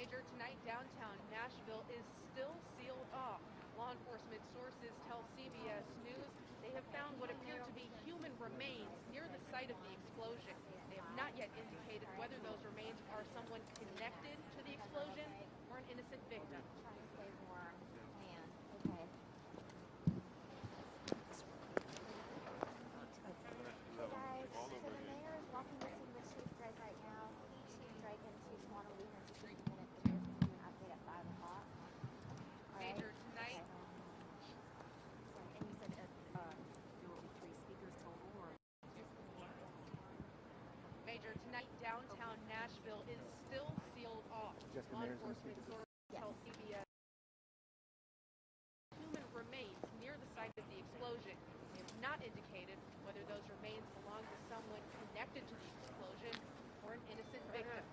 Major, tonight downtown Nashville is still sealed off. Law enforcement sources tell CBS News they have found what appear to be human remains near the site of the explosion. They have not yet indicated whether those remains are someone connected to the explosion or an innocent victim. Trying to stay warm. Man, okay. Hey guys, so the mayor is walking to see what Chief Drake right now. Chief Drake and Chief Swan will be here in just a few minutes. The mayor's going to do an update at 5 o'clock. Major, tonight. And you said there will be 3 speakers total, or? Major, tonight downtown Nashville is still sealed off. Law enforcement sources tell CBS human remains near the site of the explosion. They have not indicated whether those remains belong to someone connected to the explosion or an innocent victim.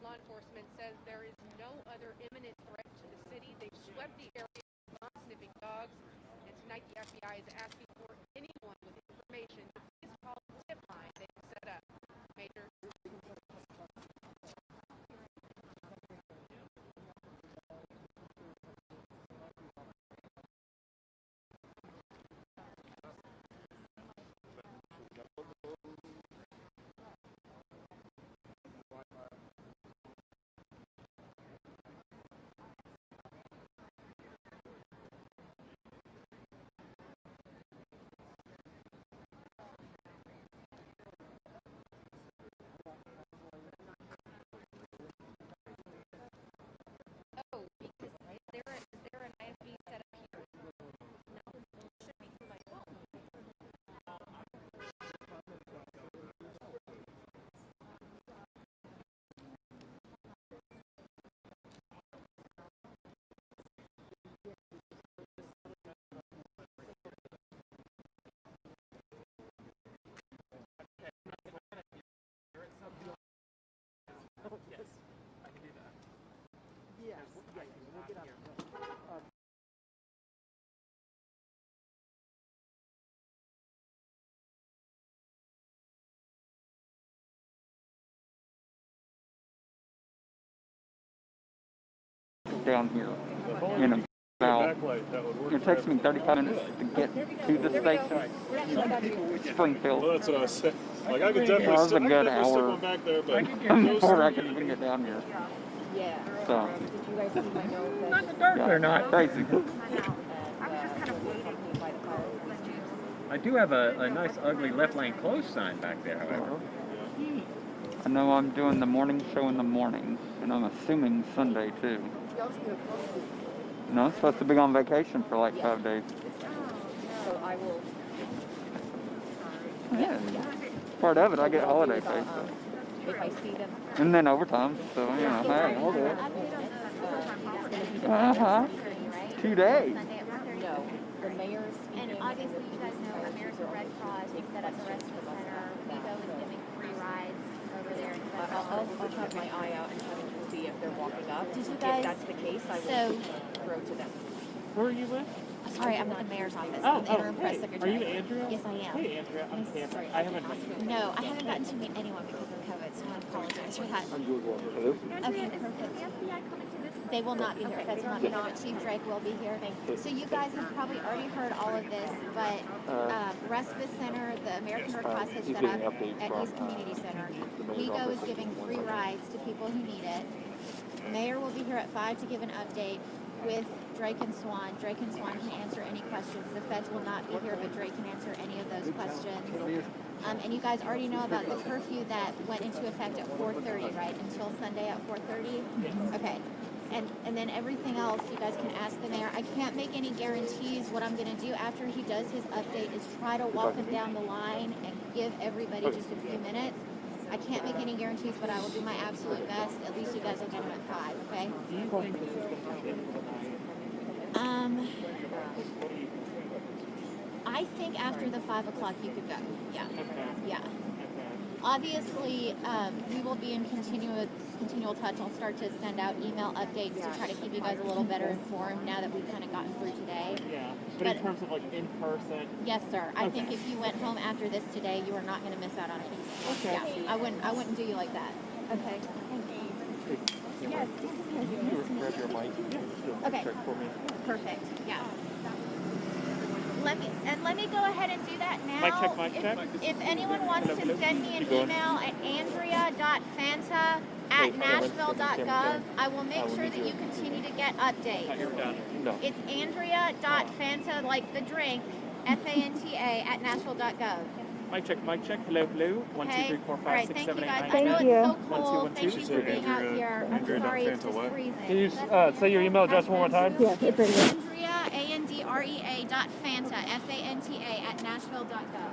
Law enforcement says there is no other imminent threat to the city. They've swept the area with bomb-sniffing dogs, and tonight the FBI is asking for anyone with information to please call the tip line they have set up. Major. Yes, I can do that. Yes, we'll get out of down here in about, it takes me 35 minutes to get to the station, Springfield. Well, that's what I was saying. Like, I could definitely, Well, that was a good stick hour one back there, but before I could even get down here. Yeah. So, Did you guys see my note that? Not in the dark, they're not. crazy. I was just kind of waiting by the fire. I do have a nice, ugly left lane closed sign back there, however. I know I'm doing the morning show in the morning, and I'm assuming Sunday too. No, I'm supposed to be on vacation for like 5 days. So I will. Yeah, part of it, I get holiday pay, so. If I see them. And then overtime, so, you know, hey, I'll do it. Uh-huh. 2 days. No, the mayor's. And obviously, you guys know American Red Cross set up the rescue center. We go and giving free rides over there. I'll have my eye out and see if they're walking up. Did you If guys- that's the case, I will throw to them. Where are you with? Sorry, I'm at the mayor's office. Oh, the interim press hey. secretary. Are you Andrea? Yes, I am. Hey, Andrea. I'm Santa. I haven't met you. No, I haven't gotten to meet anyone because of COVID, so I apologize for that. Hello? Okay, perfect. They will not be here. Feds will not be here, but Chief Drake will be here. So you guys have probably already heard all of this, but Respite Center, the American Red Cross has set up at East Community Center. WeGo is giving free rides to people who need it. Mayor will be here at 5 to give an update with Drake and Swan. Drake and Swan can answer any questions. The feds will not be here, but Drake can answer any of those questions. And you guys already know about the curfew that went into effect at 4:30, right? Until Sunday at 4:30? Okay. And then everything else, you guys can ask the mayor. I can't make any guarantees. What I'm going to do after he does his update is try to walk him down the line and give everybody just a few minutes. I can't make any guarantees, but I will do my absolute best. At least you guys will get him at 5, okay? Do you think this is going to happen? I think after the 5 o'clock you could go. Yeah. Okay. Yeah. Okay. Obviously, we will be in continual touch. I'll start to send out email updates to try to keep you guys a little better informed now that we've kind of gotten through today. Yeah. But in terms of like in person. Yes, sir. I think if you went home after this today, you are not going to miss out on anything. Okay. Yeah. I wouldn't do you like that. Okay. Thank you. Yes. Can you grab your mic? Okay. Check for me. Perfect. Yeah. Let me go ahead and do that now. Mic check. If anyone wants to send me an email at andrea.fanta@nashville.gov, I will make sure that you continue to get updates. No. It's andrea.fanta, like the drink, FANTA@nashville.gov. Mic check. Hello. 1, 2, 3, 4, 5, All right, 6, thank 7, you 8, guys. 9, I know 10. it's so 1, 2, cold. 1, 2. Thank you for being out here. I'm sorry, it's just freezing. Can you say your email address one more time? Yeah, it's Andrea, ANDREA.Fanta, FANTA@nashville.gov.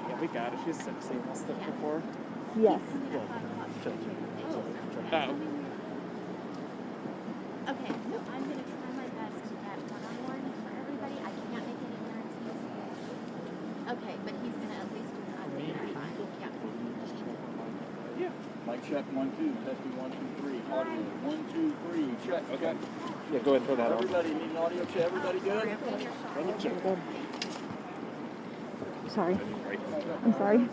Yeah, we got it. She's seen this stuff before. Yes. Okay, Oh. so I'm going to try my best to get one-on-ones for everybody. I can't make any guarantees. Okay, but he's going to at least do an update. Yeah. Mic check 1, 2, testing 1, 2, 3. Audio 1, 2, 3. Check. Okay. Yeah, go ahead and throw that on. Everybody need an audio check. Everybody good? Sorry. I'm sorry.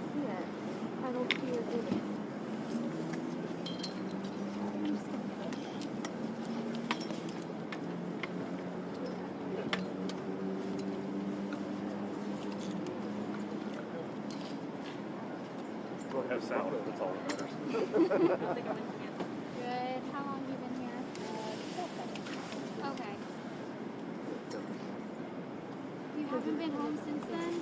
I don't see it. We'll have sound. That's all that matters. Good. How long have you been here? Okay. You haven't been home since then?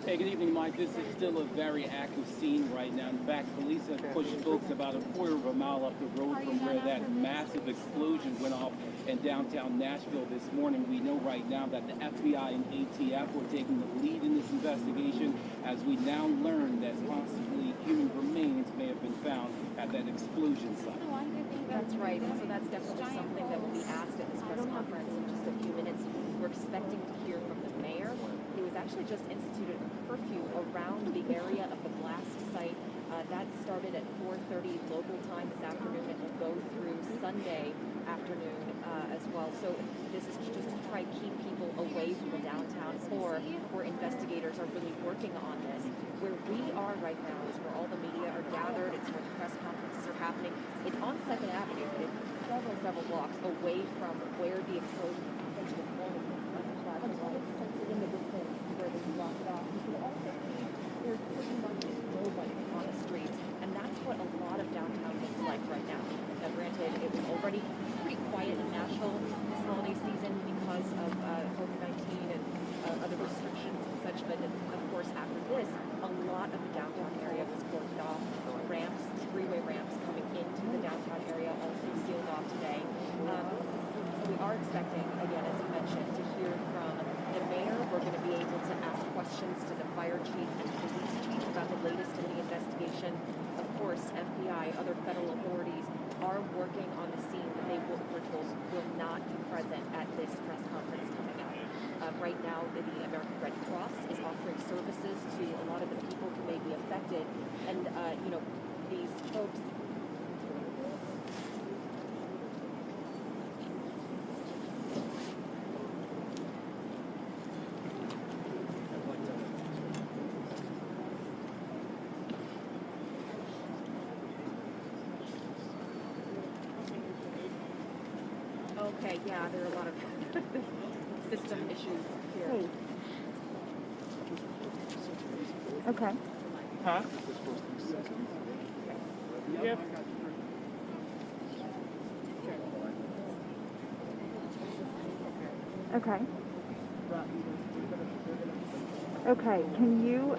Hey, good evening, Mike. This is still a very active scene right now. In fact, police have pushed folks about a quarter of a mile up the road from where that massive explosion went off in downtown Nashville this morning. We know right now that the FBI and ATF were taking the lead in this investigation as we now learn that possibly human remains may have been found at that explosion site. That's right, and so that's definitely something that will be asked at this press conference in just a few minutes. We're expecting to hear from the mayor, who has actually just instituted a curfew around the area of the blast site. That started at 4:30 local time this afternoon and will go through Sunday afternoon as well. So this is just to try to keep people away from the downtown core, where investigators are really working on this. Where we are right now is where all the media are gathered. It's where the press conferences are happening. It's on 2nd Avenue. It's several blocks away from where the explosion happened. In the distance where they blocked it off. You can also see there's pretty much nobody on the streets, and that's what a lot of downtown looks like right now. Now, granted, it was already pretty quiet in Nashville this holiday season because of COVID-19 and other restrictions and such, but of course after this, a lot of the downtown area was closed off. Ramps, freeway ramps coming into the downtown area also sealed off today. So we are expecting, again, as you mentioned, to hear from the mayor. We're going to be able to ask questions to the fire chief and police chief about the latest in the investigation. Of course, FBI, other federal authorities are working on the scene, but they will not be present at this press conference coming up. Right now, the American Red Cross is offering services to a lot of the people who may be affected, and these folks. okay, yeah, there are a lot of system issues here. Hey. Okay. Huh? Yep. Okay. Okay. Can you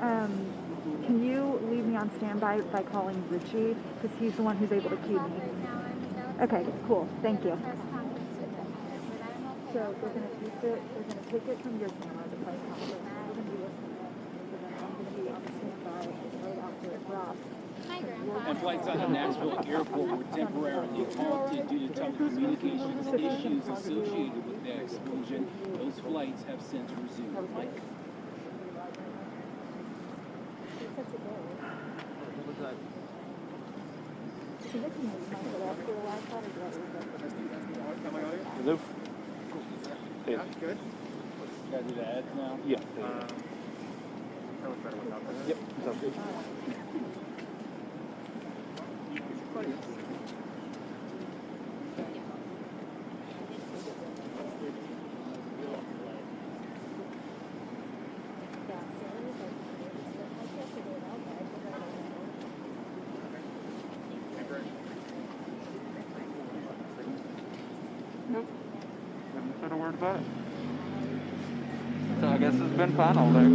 leave me on standby by calling Richie because he's the one who's able to keep me. Okay. Cool. Thank you. So they're gonna take it. They're gonna take it from your camera, the press conference. We're gonna be listening. And then I'm gonna be on standby right after it drops. And flights out of Nashville Airport were temporarily halted due to telecommunications issues associated with the explosion. Those flights have since resumed. Hello? Hey. That's good. Gotta do the ads now? Yeah. That was better without that. Yep. Sounds good. Nope. Haven't said a word about it. So I guess it's been fine all day.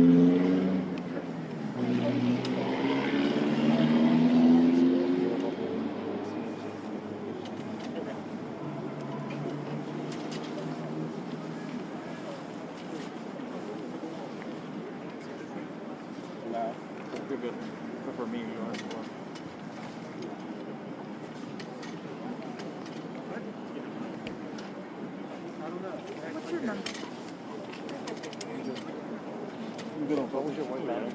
No. You're good. But for me, you are. What's your number? You good on phone? What's your white battery?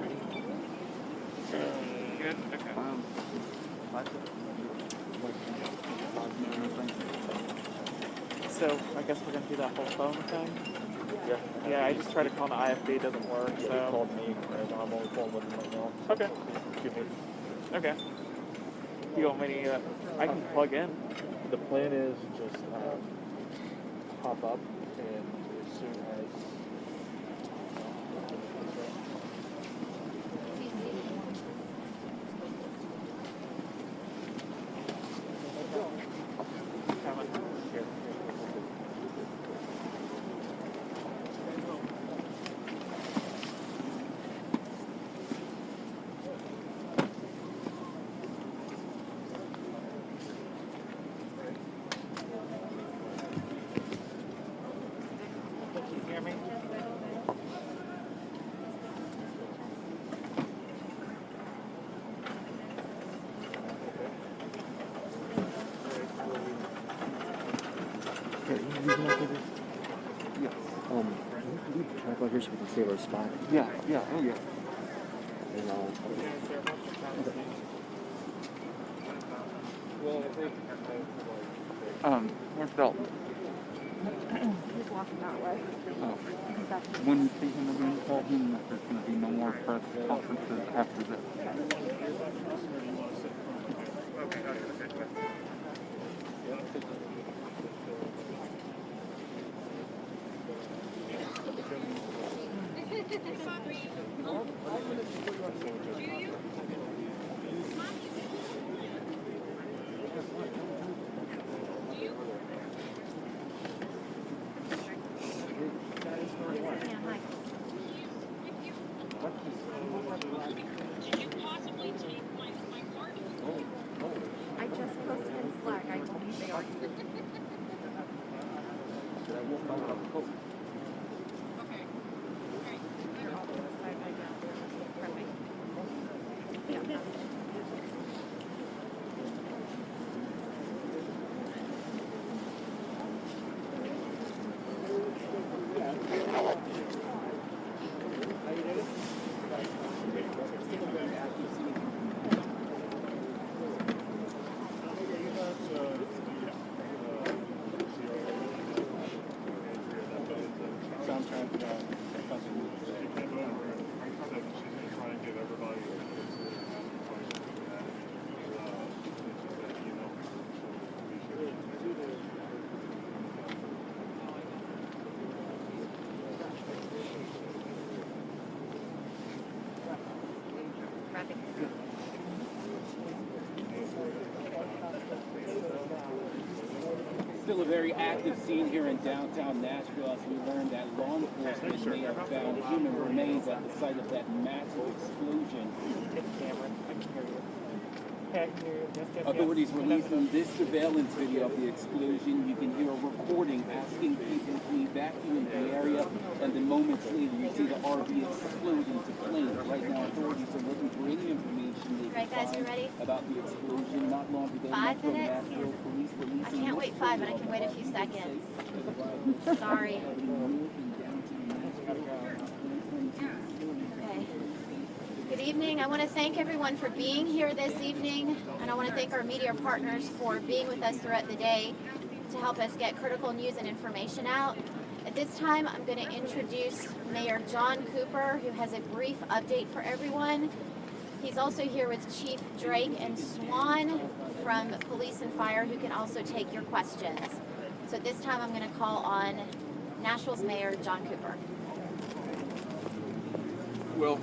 Good. Okay. So I guess we're gonna do that whole phone thing. Yeah. Yeah, I just tried to call the IFB, it doesn't work. Yeah, So he called me, and I'm on the phone with him right now. Okay. Excuse me. Okay. You want me to? I can plug in. The plan is just pop up, and as soon as here. Can you hear me? Hey, you can after this? Yes. We need to track out here so we can save our spot. Yeah. Yeah. Oh yeah. And Where's Dalton? He's walking that way. Oh. He's back. When you see him again, tell him that there's going to be no more press conferences after this. I just posted in Slack. I believe they are. very active scene here in downtown Nashville as we learned that law enforcement may have found human remains at the site of that massive explosion. Authorities releasing this surveillance video of the explosion. You can hear a recording asking people to evacuate the area, and then moments later you see the RV explode into flames. Right now, authorities are looking for any information they can find about the explosion. Not long ago, 5 minutes? Nashville police releasing I can't wait 5, but I can wait a few seconds. Sorry. Okay. Good evening. I want to thank everyone for being here this evening, and I want to thank our media partners for being with us throughout the day to help us get critical news and information out. At this time, I'm going to introduce Mayor John Cooper, who has a brief update for everyone. He's also here with Chief Drake and Swan from Police and Fire, who can also take your questions. So at this time, I'm going to call on Nashville's Mayor John Cooper. Well,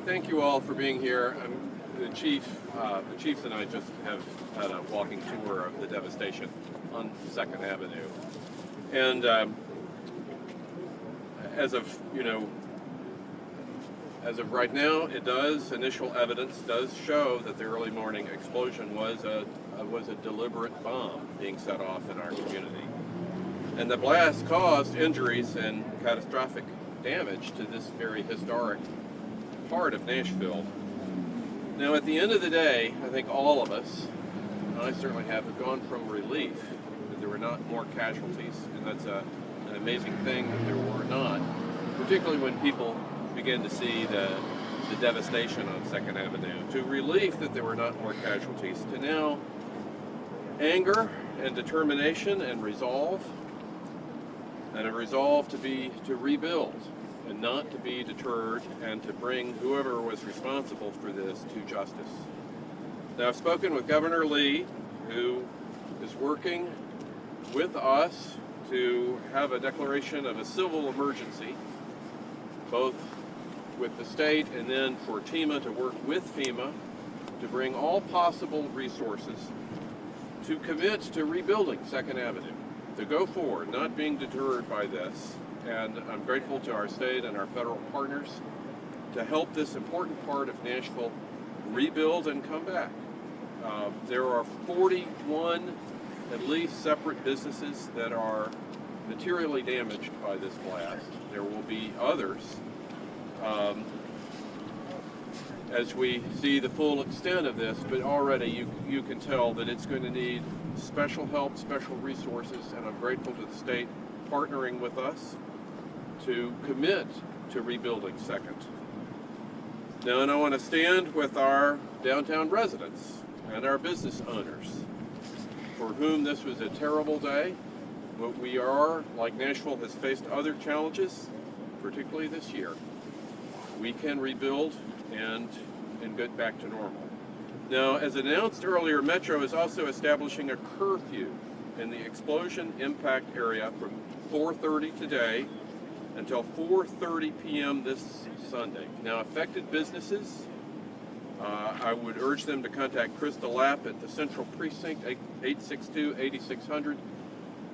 thank you all for being here. The chiefs and I just have had a walking tour of the devastation on 2nd Avenue. And as of right now, initial evidence does show that the early morning explosion was a deliberate bomb being set off in our community. And the blast caused injuries and catastrophic damage to this very historic part of Nashville. Now, at the end of the day, I think all of us, and I certainly have gone from relief that there were not more casualties, and that's an amazing thing that there were not, particularly when people begin to see the devastation on 2nd Avenue, to relief that there were not more casualties, to now anger and determination and resolve, and a resolve to rebuild and not to be deterred, and to bring whoever was responsible for this to justice. Now, I've spoken with Governor Lee, who is working with us to have a declaration of a civil emergency, both with the state and then for TEMA to work with FEMA to bring all possible resources to commit to rebuilding 2nd Avenue, to go forward, not being deterred by this. And I'm grateful to our state and our federal partners to help this important part of Nashville rebuild and come back. There are 41 at least separate businesses that are materially damaged by this blast. There will be others as we see the full extent of this, but already you can tell that it's going to need special help, special resources, and I'm grateful to the state partnering with us to commit to rebuilding 2nd. Now, and I want to stand with our downtown residents and our business owners for whom this was a terrible day, but we are, like Nashville has faced other challenges, particularly this year. We can rebuild and get back to normal. Now, as announced earlier, Metro is also establishing a curfew in the explosion impact area from 4:30 today until 4:30 p.m. this Sunday. Now, affected businesses, I would urge them to contact Krista Lapp at the Central Precinct, 862-8600,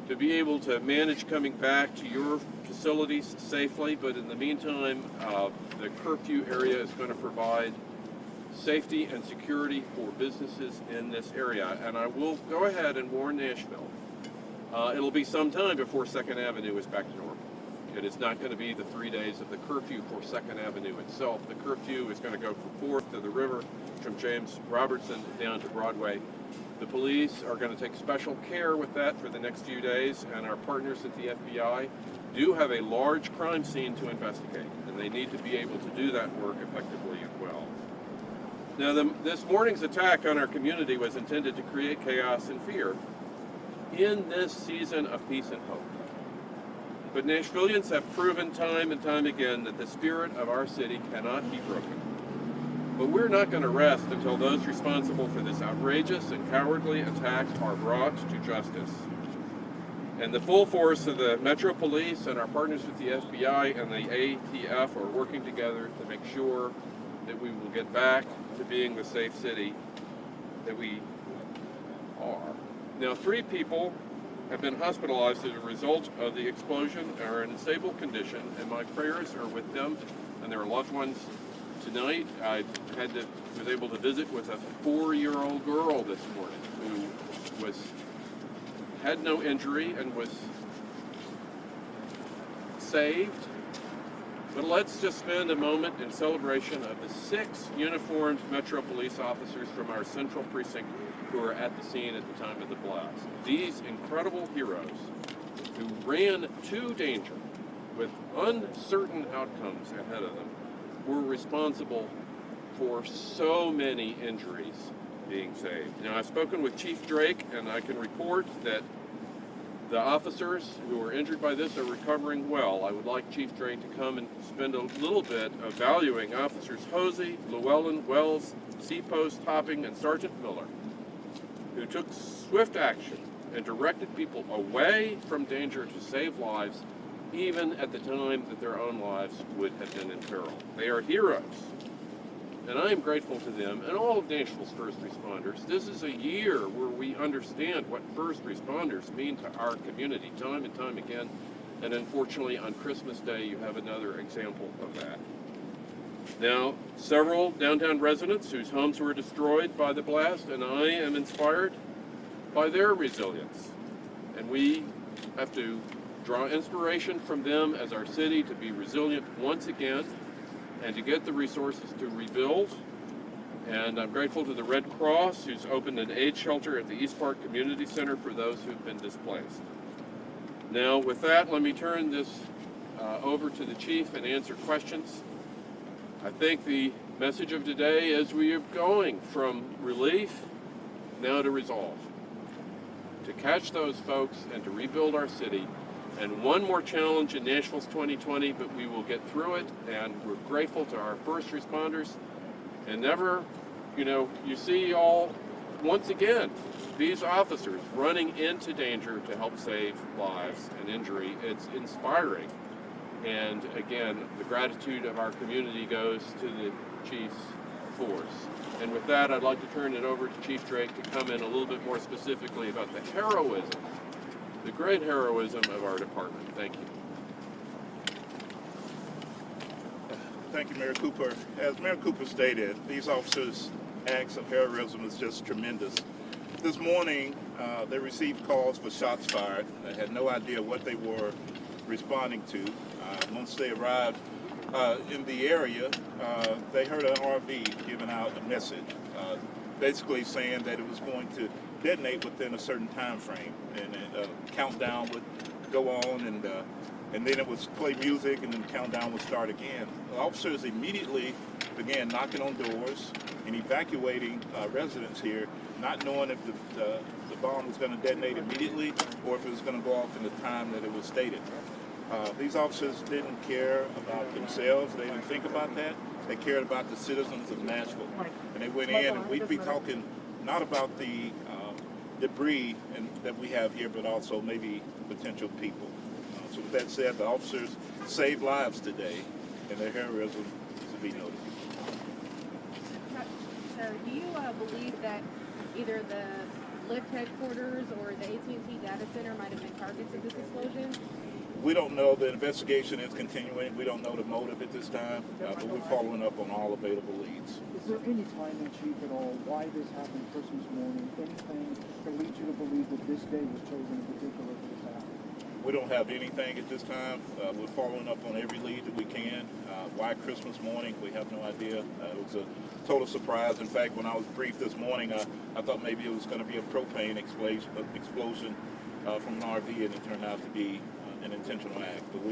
to be able to manage coming back to your facilities safely. But in the meantime, the curfew area is going to provide safety and security for businesses in this area. And I will go ahead and warn Nashville. It'll be some time before 2nd Avenue is back to normal. It is not going to be the 3 days of the curfew for 2nd Avenue itself. The curfew is going to go from 4th to the river, from James Robertson down to Broadway. The police are going to take special care with that for the next few days, and our partners at the FBI do have a large crime scene to investigate, and they need to be able to do that work effectively as well. Now, this morning's attack on our community was intended to create chaos and fear in this season of peace and hope. But Nashvillians have proven time and time again that the spirit of our city cannot be broken. But we're not going to rest until those responsible for this outrageous and cowardly attack are brought to justice. And the full force of the Metro Police and our partners with the FBI and the ATF are working together to make sure that we will get back to being the safe city that we are. Now, 3 people have been hospitalized as a result of the explosion are in a stable condition, and my prayers are with them and their loved ones. Tonight, I was able to visit with a 4-year-old girl this morning who had no injury and was saved. But let's just spend a moment in celebration of the 6 uniformed Metro Police officers from our Central Precinct who were at the scene at the time of the blast. These incredible heroes who ran to danger with uncertain outcomes ahead of them were responsible for so many injuries being saved. Now, I've spoken with Chief Drake, and I can report that the officers who were injured by this are recovering well. I would like Chief Drake to come and spend a little bit of valuing Officers Hosey, Llewellyn, Wells, Seapost, Topping, and Sergeant Miller, who took swift action and directed people away from danger to save lives, even at the time that their own lives would have been in peril. They are heroes, and I am grateful to them and all of Nashville's first responders. This is a year where we understand what first responders mean to our community time and time again, and unfortunately on Christmas Day you have another example of that. Now, several downtown residents whose homes were destroyed by the blast, and I am inspired by their resilience, and we have to draw inspiration from them as our city to be resilient once again and to get the resources to rebuild. And I'm grateful to the Red Cross, who's opened an aid shelter at the East Park Community Center for those who've been displaced. Now, with that, let me turn this over to the Chief and answer questions. I think the message of today is we are going from relief now to resolve, to catch those folks and to rebuild our city. And one more challenge in Nashville's 2020, but we will get through it, and we're grateful to our first responders. And never, you see all, once again, these officers running into danger to help save lives and injury. It's inspiring. And again, the gratitude of our community goes to the Chief's force. And with that, I'd like to turn it over to Chief Drake to come in a little bit more specifically about the heroism, the great heroism of our department. Thank you. Thank you, Mayor Cooper. As Mayor Cooper stated, these officers' acts of heroism is just tremendous. This morning, they received calls for shots fired. They had no idea what they were responding to. Once they arrived in the area, they heard an RV giving out a message, basically saying that it was going to detonate within a certain time frame, and a countdown would go on, and then it would play music, and then the countdown would start again. The officers immediately began knocking on doors and evacuating residents here, not knowing if the bomb was going to detonate immediately or if it was going to go off in the time that it was stated. These officers didn't care about themselves. They didn't think about that. They cared about the citizens of Nashville. And they went in, and we'd be talking not about the debris that we have here, but also maybe potential people. So with that said, the officers saved lives today, and their heroism is to be noted. Sir, do you believe that either the Lyft headquarters or the AT&T data center might have been targets of this explosion? We don't know. The investigation is continuing. We don't know the motive at this time, but we're following up on all available leads. Is there any timing, Chief, at all, why this happened Christmas morning? Anything that leads you to believe that this day was chosen in particular for this to happen? We don't have anything at this time. We're following up on every lead that we can. Why Christmas morning? We have no idea. It was a total surprise. In fact, when I was briefed this morning, I thought maybe it was going to be a propane explosion from an RV, and it turned out to be an intentional act. But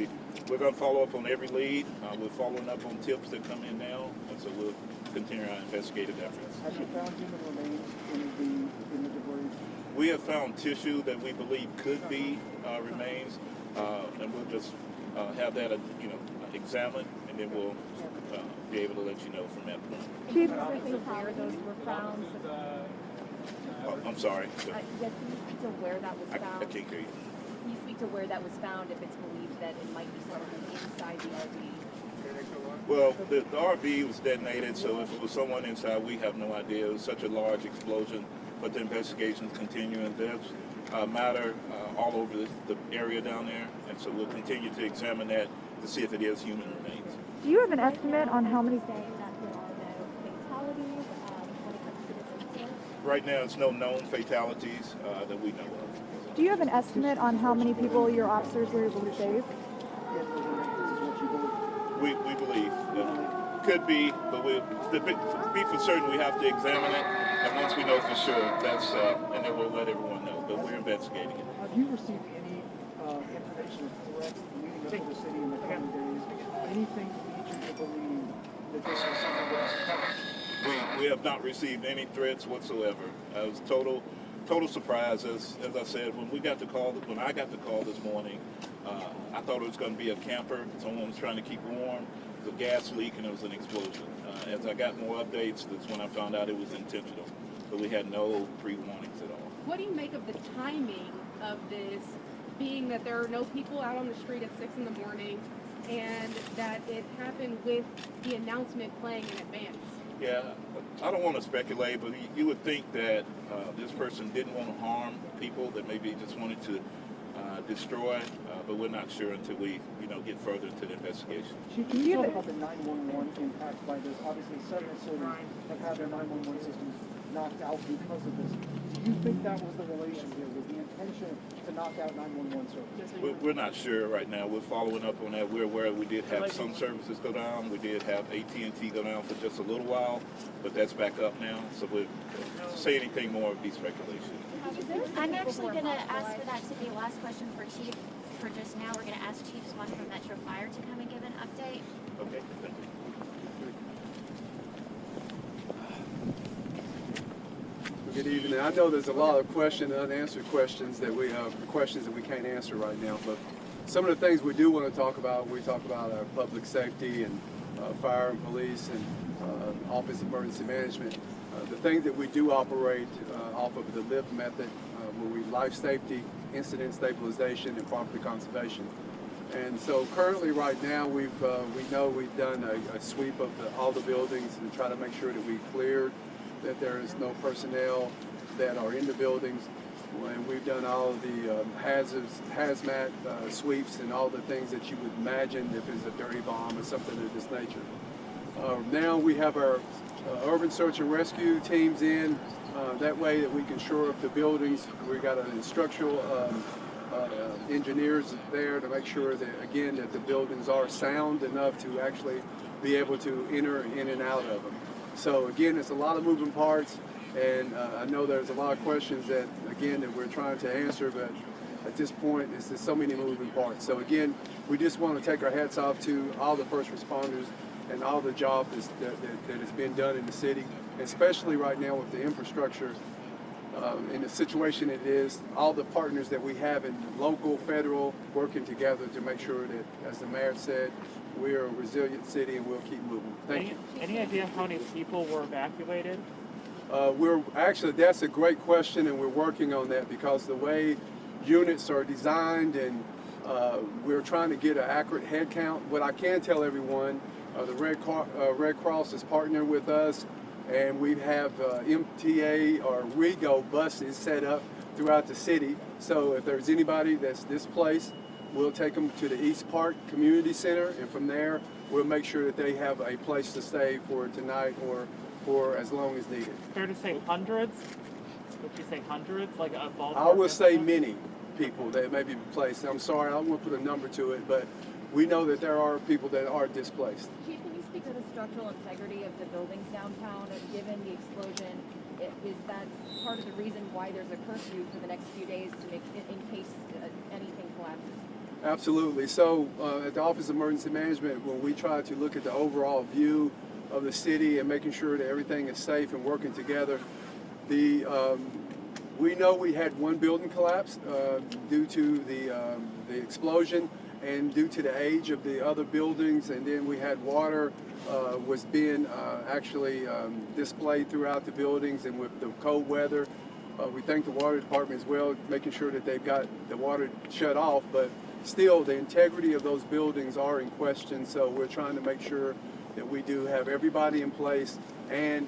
we're going to follow up on every lead. We're following up on tips that come in now, and so we'll continue our investigative efforts. Have you found human remains in the debris? We have found tissue that we believe could be remains, and we'll just have that examined, and then we'll be able to let you know from that point. Chief, where those were found? I'm sorry. Yes, can you speak to where that was found? I can't hear you. Can you speak to where that was found, if it's believed that it might be someone inside the RV? Well, the RV was detonated, so if it was someone inside, we have no idea. It was such a large explosion, but the investigation's continuing. There's matter all over the area down there, and so we'll continue to examine that to see if it is human remains. Do you have an estimate on how many? Right now, it's no known fatalities that we know of. Do you have an estimate on how many people your officers were able to save? We believe that could be, but to be for certain, we have to examine it, and once we know for sure, that's and then we'll let everyone know. But we're investigating it. Have you received any information of threats leading up to the city in the coming days? Anything leads you to believe that this is something that's coming? We have not received any threats whatsoever. It was total surprise. As I said, when I got the call this morning, I thought it was going to be a camper. Someone was trying to keep warm. It was a gas leak and it was an explosion. As I got more updates, that's when I found out it was intentional. So we had no pre-warnings at all. What do you make of the timing of this, being that there are no people out on the street at 6 in the morning and that it happened with the announcement playing in advance? Yeah, I don't want to speculate, but you would think that this person didn't want to harm people, that maybe just wanted to destroy, but we're not sure until we, get further into the investigation. Chief, can you talk about the 911 impact by this? Obviously, several cities have had their 911 systems knocked out because of this. Do you think that was the relation here? Was the intention to knock out 911 services? We're not sure right now. We're following up on that. We're aware we did have some services go down. We did have AT&T go down for just a little while, but that's back up now. So to say anything more would be speculation. I'm actually going to ask for that to be last question for Chief. For just now, we're going to ask Chief Swan from Metro Fire to come and give an update. Okay, thank you. Good evening. I know there's a lot of unanswered questions that we can't answer right now, but some of the things we do want to talk about, we talk about our public safety and fire and police and Office of Emergency Management. The things that we do operate off of the LIFT method, where we life safety, incident stabilization, and property conservation. And so currently right now we know we've done a sweep of all the buildings and try to make sure that we cleared, that there is no personnel that are in the buildings. And we've done all of the hazmat sweeps and all the things that you would imagine if it's a dirty bomb or something of this nature. Now we have our urban search and rescue teams in, that way that we can shore up the buildings. We got an structural engineers there to make sure that, again, that the buildings are sound enough to actually be able to enter in and out of them. So again, it's a lot of moving parts, and I know there's a lot of questions that, again, that we're trying to answer, but at this point, it's just so many moving parts. So again, we just want to take our hats off to all the first responders and all the job that has been done in the city, especially right now with the infrastructure in the situation it is, all the partners that we have in local, federal, working together to make sure that, as the mayor said, we're a resilient city and we'll keep moving. Thank you. Any idea how many people were evacuated? That's a great question, and we're working on that because the way units are designed, and we're trying to get an accurate head count. What I can tell everyone, the Red Cross is partnering with us, and we have MTA or REGO buses set up throughout the city. So if there's anybody that's displaced, we'll take them to the East Park Community Center, and from there, we'll make sure that they have a place to stay for tonight or for as long as needed. Fair to say hundreds? Would you say hundreds? Like a ballpark? I would say many people that may be displaced. I'm sorry, I don't want to put a number to it, but we know that there are people that are displaced. Chief, can you speak to the structural integrity of the buildings downtown? And given the explosion, is that part of the reason why there's a curfew for the next few days to make, in case anything collapses? Absolutely. So at the Office of Emergency Management, when we try to look at the overall view of the city and making sure that everything is safe and working together, we know we had one building collapse due to the explosion and due to the age of the other buildings, and then we had water was being actually displayed throughout the buildings, and with the cold weather, we thank the water department as well, making sure that they've got the water shut off, but still the integrity of those buildings are in question, so we're trying to make sure that we do have everybody in place and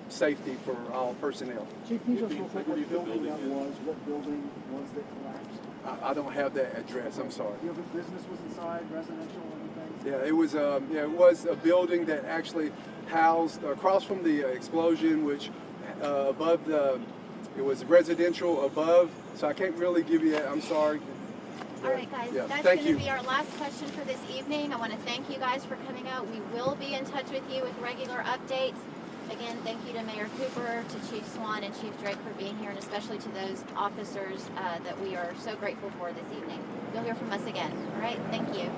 safety for all personnel. Chief, can you just real quick what building that was? What building was that collapsed? I don't have that address. I'm sorry. Do you know if a business was inside, residential, or anything? Yeah, it was a building that actually housed across from the explosion, which above it was residential above. So I can't really give you that. I'm sorry. All right, guys, Yeah, that's thank going you. to be our last question for this evening. I want to thank you guys for coming out. We will be in touch with you with regular updates. Again, thank you to Mayor Cooper, to Chief Swan, and Chief Drake for being here, and especially to those officers that we are so grateful for this evening. You'll hear from us again. All right, thank you.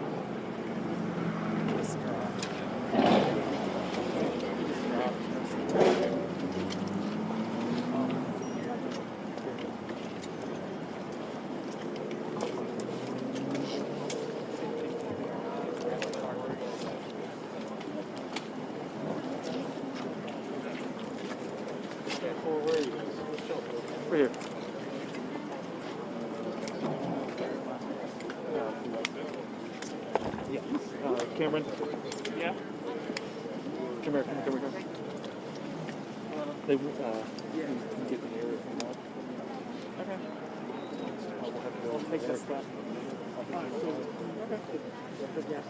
Right here. Yeah. Cameron. Yeah. Come here. They get the area from that. Okay. I'll take that stuff. Okay.